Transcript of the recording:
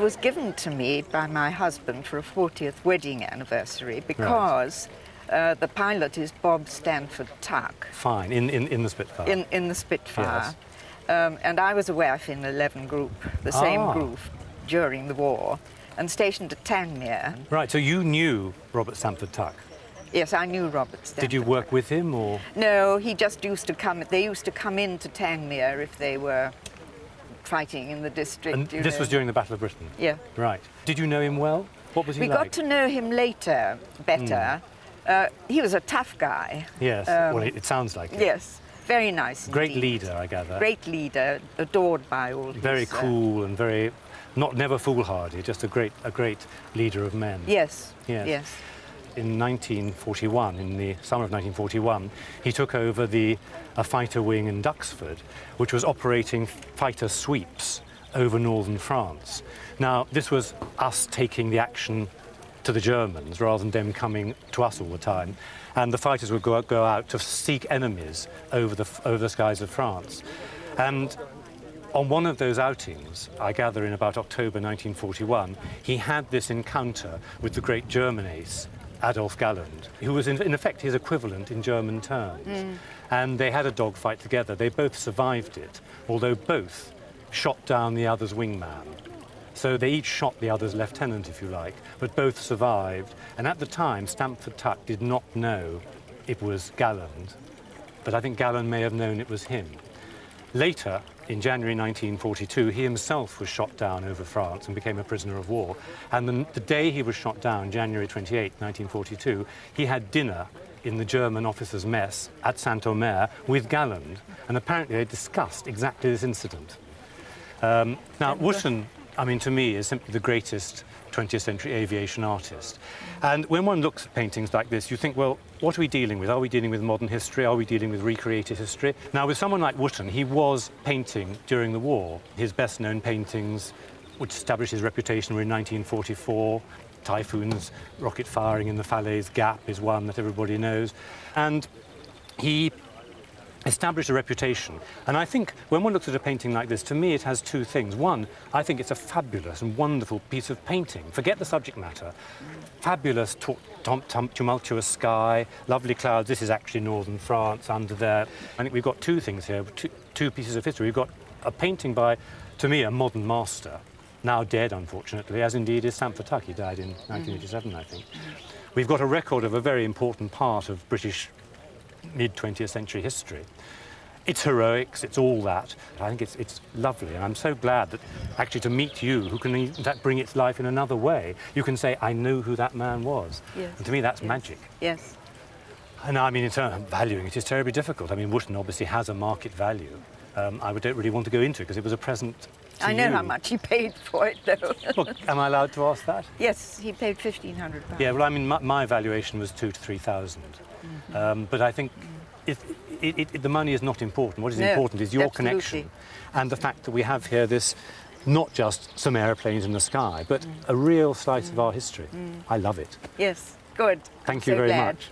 was given to me by my husband for a 40th wedding anniversary because the pilot is Bob Stanford Tuck. Fine, in the Spitfire. In the Spitfire. Yes. And I was a WAF in 11 group, the same group during the war, and stationed at Tanmere. Right, so you knew Robert Stanford Tuck? Yes, I knew Robert Stanford. Did you work with him, or? No, he just used to come. They used to come into Tanmere if they were fighting in the district. And this was during the Battle of Britain? Yeah. Right. Did you know him well? What was he like? We got to know him later better. He was a tough guy. Yes, well, it sounds like it. Yes, very nice Great indeed. leader, I gather. Great leader, adored by all. Very cool and very, never foolhardy, just a great leader of men. Yes, yes. Yes. In 1941, in the summer of 1941, he took over a fighter wing in Duxford, which was operating fighter sweeps over northern France. Now, this was us taking the action to the Germans rather than them coming to us all the time. And the fighters would go out to seek enemies over the skies of France. And on one of those outings, I gather in about October 1941, he had this encounter with the great German ace, Adolf Galland, who was in effect his equivalent in German terms. And they had a dogfight together. They both survived it, although both shot down the other's wingman. So they each shot the other's lieutenant, if you like, but both survived. And at the time, Stanford Tuck did not know it was Galland, but I think Galland may have known it was him. Later, in January 1942, he himself was shot down over France and became a prisoner of war. And the day he was shot down, January 28, 1942, he had dinner in the German officers' mess at Saint-Omer with Galland, and apparently they discussed exactly this incident. Now, Wootton, I mean, to me, is simply the greatest 20th century aviation artist. And when one looks at paintings like this, you think, well, what are we dealing with? Are we dealing with modern history? Are we dealing with recreated history? Now, with someone like Wootton, he was painting during the war. His best-known paintings, which established his reputation, were in 1944. Typhoons, rocket firing in the Falaise Gap is one that everybody knows. And he established a reputation. And I think when one looks at a painting like this, to me it has two things. One, I think it's a fabulous and wonderful piece of painting. Forget the subject matter. Fabulous, tumultuous sky, lovely clouds. This is actually northern France under there. I think we've got two things here, two pieces of history. We've got a painting by, to me, a modern master, now dead, unfortunately, as indeed is Stanford Tuck. He died in 1987, I think. We've got a record of a very important part of British mid-20th century history. It's heroics, it's all that. I think it's lovely, and I'm so glad that actually to meet you, who can in fact bring its life in another way. You can say, I know who that man was. Yes. And to me, that's magic. Yes. And I mean, in terms of valuing it, is terribly difficult. I mean, Wootton obviously has a market value. I don't really want to go into it because it was a present to I know you. how much he paid for it, though. Well, am I allowed to ask that? Yes, he paid £1,500. Yeah, well, I mean, my valuation was 2,000 to 3,000. But I think the money is not important. What is important is your connection and the fact that we have here this, not just some aeroplanes in the sky, but a real slice of our history. I love it. Yes, good. Thank you very much.